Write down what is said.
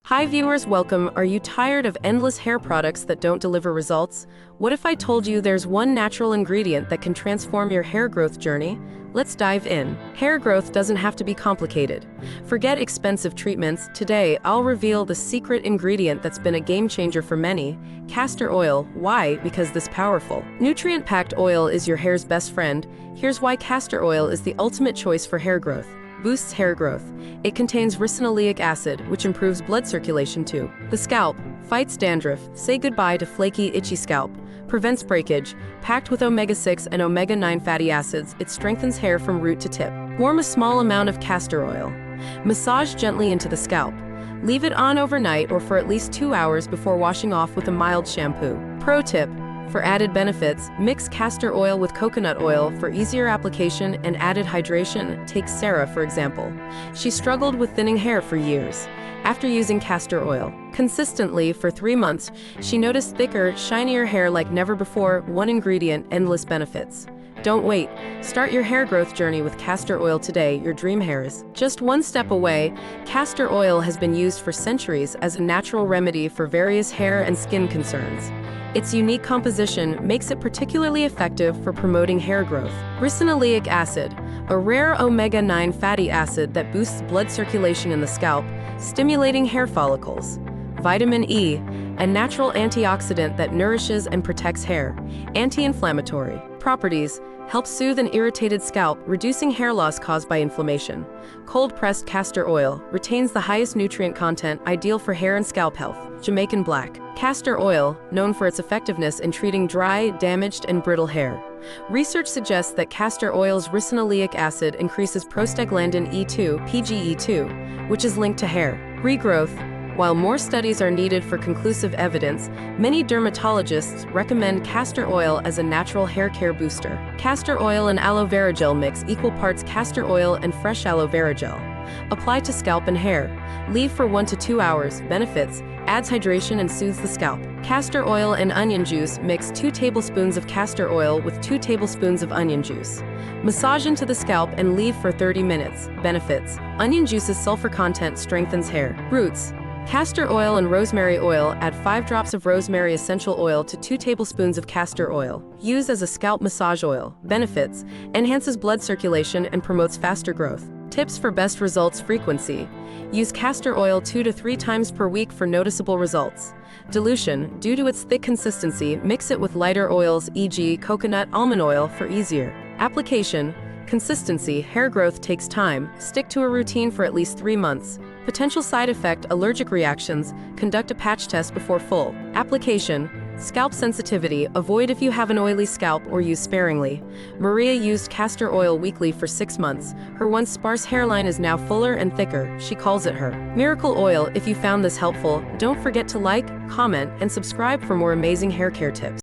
Hi viewers, welcome. Are you tired of endless hair products that don't deliver results? What if I told you there's one natural ingredient that can transform your hair growth journey? Let's dive in. Hair growth doesn't have to be complicated. Forget expensive treatments. Today, I'll reveal the secret ingredient that's been a game changer for many: castor oil. Why? Because this powerful, nutrient-packed oil is your hair's best friend. Here's why castor oil is the ultimate choice for hair growth. Boosts hair growth. It contains ricinoleic acid, which improves blood circulation too. The scalp fights dandruff. Say goodbye to flaky, itchy scalp. Prevents breakage. Packed with omega-6 and omega-9 fatty acids, it strengthens hair from root to tip. Warm a small amount of castor oil. Massage gently into the scalp. Leave it on overnight or for at least 2 hours before washing off with a mild shampoo. Pro tip: for added benefits, mix castor oil with coconut oil for easier application and added hydration. Take Sarah, for example. She struggled with thinning hair for years. After using castor oil consistently for 3 months, she noticed thicker, shinier hair like never before. One ingredient, endless benefits. Don't wait. Start your hair growth journey with castor oil today. Your dream hair is just one step away. Castor oil has been used for centuries as a natural remedy for various hair and skin concerns. Its unique composition makes it particularly effective for promoting hair growth. Ricinoleic acid, a rare omega-9 fatty acid that boosts blood circulation in the scalp, stimulating hair follicles. Vitamin E, a natural antioxidant that nourishes and protects hair. Anti-inflammatory properties, helps soothe an irritated scalp, reducing hair loss caused by inflammation. Cold-pressed castor oil retains the highest nutrient content, ideal for hair and scalp health. Jamaican black. Castor oil, known for its effectiveness in treating dry, damaged, and brittle hair. Research suggests that castor oil's ricinoleic acid increases prostaglandin E2, PGE2, which is linked to hair regrowth. While more studies are needed for conclusive evidence, many dermatologists recommend castor oil as a natural hair care booster. Castor oil and aloe vera gel mix equal parts castor oil and fresh aloe vera gel. Apply to scalp and hair. Leave for 1 to 2 hours. Benefits: adds hydration and soothes the scalp. Castor oil and onion juice. Mix 2 tablespoons of castor oil with 2 tablespoons of onion juice. Massage into the scalp and leave for 30 minutes. Benefits: onion juice's sulfur content strengthens hair. Roots: castor oil and rosemary oil. Add 5 drops of rosemary essential oil to 2 tablespoons of castor oil. Use as a scalp massage oil. Benefits: enhances blood circulation and promotes faster growth. Tips for best results. Frequency: use castor oil 2 to 3 times per week for noticeable results. Dilution: due to its thick consistency, mix it with lighter oils, e.g. coconut, almond oil, for easier application. Consistency: hair growth takes time. Stick to a routine for at least 3 months. Potential side effect: allergic reactions. Conduct a patch test before full application. Scalp sensitivity: avoid if you have an oily scalp or use sparingly. Maria used castor oil weekly for 6 months. Her once sparse hairline is now fuller and thicker. She calls it her miracle oil. If you found this helpful, don't forget to like, comment, and subscribe for more amazing hair care tips.